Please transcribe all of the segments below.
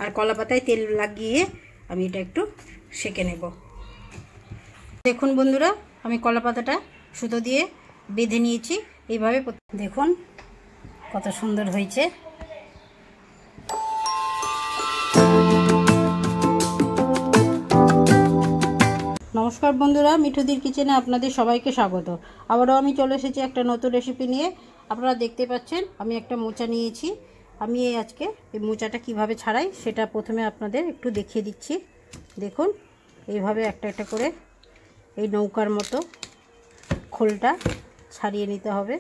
আর কলা পাতায় তেল লাগিয়ে আমি এটা একটু সেঁকে নেব। দেখুন বন্ধুরা, আমি কলা পাতাটা সুতো দিয়ে বেঁধে নিয়েছি। এইভাবে দেখুন কত সুন্দর হয়েছে। নমস্কার বন্ধুরা, মিঠুদির কিচেনে আপনাদের সবাইকে স্বাগত। আবারও আমি চলে এসেছি একটা নতুন রেসিপি নিয়ে। আপনারা দেখতে পাচ্ছেন আমি একটা মোচা নিয়েছি। আমি আজকে এই মোচাটা কিভাবে ছাড়াই সেটা প্রথমে আপনাদের একটু দেখিয়ে দিচ্ছি। দেখুন এইভাবে একটা একটা করে এই নৌকার মতো খোলটা ছাড়িয়ে নিতে হবে।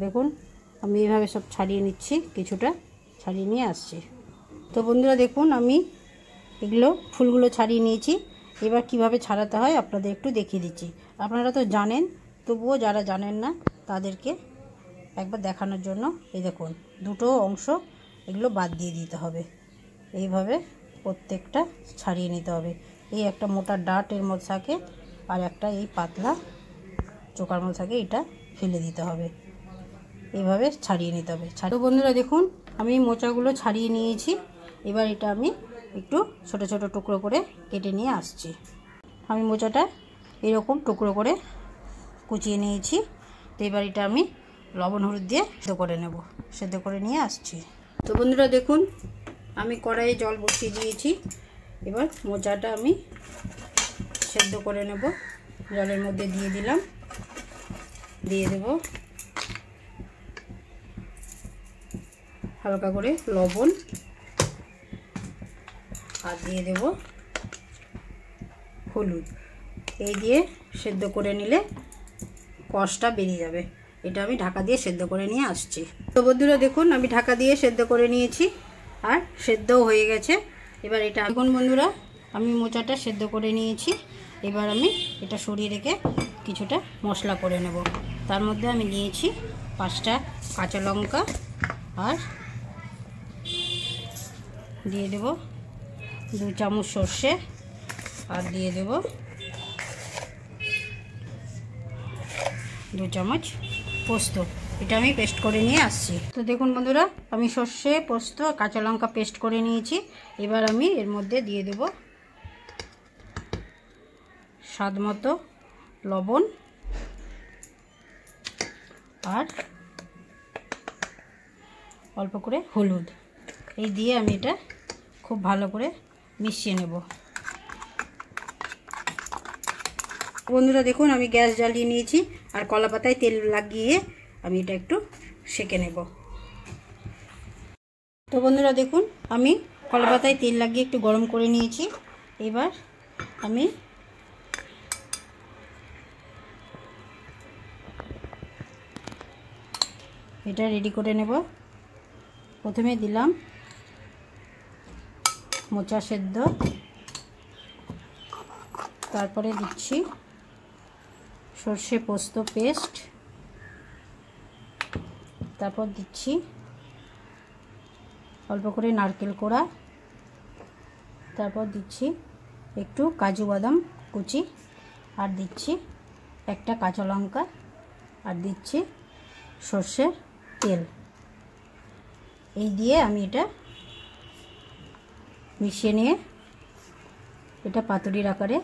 দেখুন আমি এইভাবে সব ছাড়িয়ে নিচ্ছি, কিছুটা ছাড়িয়ে নিয়ে আসছি। তো বন্ধুরা দেখুন আমি এগুলো ফুলগুলো ছাড়িয়ে নিয়েছি। এবার কিভাবে ছাড়াতে হয় আপনাদের একটু দেখিয়ে দিচ্ছি। আপনারা তো জানেন, তবুও যারা জানেন না তাদেরকে একবার দেখানোর জন্য এই দেখুন দুটো অংশ এগুলো বাদ দিয়ে দিতে হবে। এইভাবে প্রত্যেকটা ছাড়িয়ে নিতে হবে। এই একটা মোটা ডাঁট এর মধ্যে থাকে, আর একটা এই পাতলা চোকার মধ্যে থাকে, এটা ফেলে দিতে হবে। এইভাবে ছাড়িয়ে নিতে হবে। তো বন্ধুরা দেখুন আমি মোচাগুলো ছাড়িয়ে নিয়েছি। এবার এটা আমি একটু ছোট ছোট টুকরো করে কেটে নিয়ে আসছি। আমি মোচাটা এরকম টুকরো করে কুচিয়ে নিয়েছি। তো এবার এটা আমি লবণ হলুদ দিয়ে সেদ্ধ করে নেব, সেদ্ধ করে নিয়ে আসছি। তো বন্ধুরা দেখুন আমি কড়াইয়ে জল বসিয়ে দিয়েছি। এবার মোচাটা আমি সেদ্ধ করে নেব। জলের মধ্যে দিয়ে দিলাম, দিয়ে দেব হালকা করে লবণ, আর দিয়ে দেব হলুদ। এই দিয়ে সেদ্ধ করে নিলে কষটা বেরিয়ে যাবে। এটা আমি ঢাকা দিয়ে সেদ্ধ করে নিয়ে আসছি। তো বন্ধুরা দেখুন আমি ঢাকা দিয়ে সেদ্ধ করে নিয়েছি, আর সেদ্ধও হয়ে গেছে। এবার এটা এখন বন্ধুরা আমি মোচাটা সেদ্ধ করে নিয়েছি। এবার আমি এটা সরিয়ে রেখে কিছুটা মশলা করে নেব। তার মধ্যে আমি নিয়েছি 5টা কাঁচা লঙ্কা, আর দিয়ে দেব 2 চামচ সর্ষে, আর দিয়ে দেব 2 চামচ পোস্ত। এটা আমি পেস্ট করে নিয়ে আসছি। তো দেখুন বন্ধুরা আমি সর্ষে, পোস্ত, কাঁচা লঙ্কা পেস্ট করে নিয়েছি। এবার আমি এর মধ্যে দিয়ে দেব স্বাদ মতো লবণ, আর অল্প করে হলুদ। এই দিয়ে আমি এটা খুব ভালো করে মিশিয়ে নেব। বন্ধুরা দেখুন আমি গ্যাস জ্বালিয়ে নিয়েছি, আর কলা পাতায় তেল লাগিয়ে আমি এটা একটু সেঁকে নেব। তো বন্ধুরা দেখুন আমি কলা পাতায় তেল লাগিয়ে একটু গরম করে নিয়েছি। এবার আমি এটা রেডি করে নেব। প্রথমে দিলাম মোচা সেদ্ধ, তারপরে দিচ্ছি সর্ষে পোস্ত পেস্ট, তারপর দিচ্ছি অল্প করে নারকেল কোড়া, তারপর দিচ্ছি একটু কাজু বাদাম কুচি, আর দিচ্ছি একটা কাঁচা লঙ্কা, আর দিচ্ছি সর্ষের তেল। এই দিয়ে আমি এটা মিশিয়ে নিয়ে এটা পাতুরির আকারে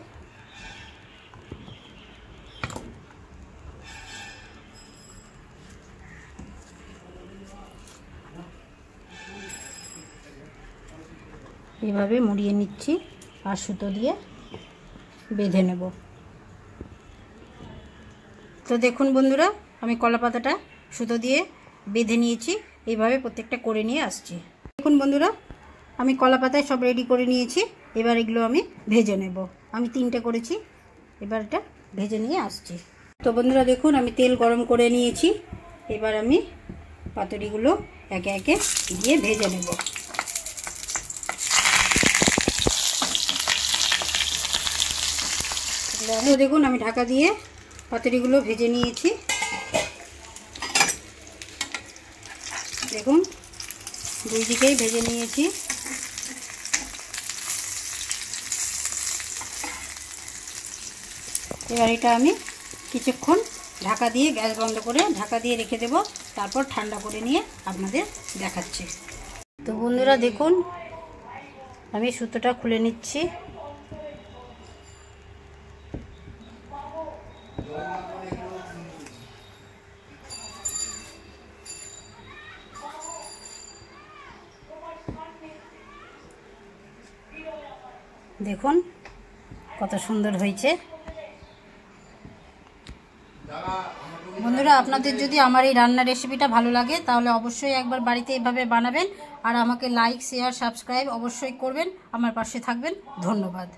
এভাবে মুড়িয়ে নিচ্ছি, আর সুতো দিয়ে বেঁধে নেব। তো দেখুন বন্ধুরা আমি কলা পাতাটা সুতো দিয়ে বেঁধে নিয়েছি। এইভাবে প্রত্যেকটা করে নিয়ে আসছি। দেখুন বন্ধুরা আমি কলা পাতায় সব রেডি করে নিয়েছি। এবার এগুলো আমি ভেজে নেব। আমি 3টে করেছি, এবার এটা ভেজে নিয়ে আসছি। তো বন্ধুরা দেখুন আমি তেল গরম করে নিয়েছি। এবার আমি পাতুরিগুলো একে একে দিয়ে ভেজে নেব। দেখুন আমি ঢাকা দিয়ে পাতুরিগুলো ভেজে নিয়েছি। দেখুন 2 দিকেই ভেজে নিয়েছি। এবার এটা আমি কিছুক্ষণ ঢাকা দিয়ে গ্যাস বন্ধ করে ঢাকা দিয়ে রেখে দেব। তারপর ঠান্ডা করে নিয়ে আপনাদের দেখাচ্ছি। তো বন্ধুরা দেখুন, আমি সুতোটা খুলে নিচ্ছি। দেখুন কত সুন্দর হয়েছে। বন্ধুরা, আপনাদের যদি আমার এই রান্নার রেসিপিটা ভালো লাগে তাহলে অবশ্যই একবার বাড়িতে এভাবে বানাবেন, আর আমাকে লাইক, শেয়ার, সাবস্ক্রাইব অবশ্যই করবেন, আমার পাশে থাকবেন। ধন্যবাদ।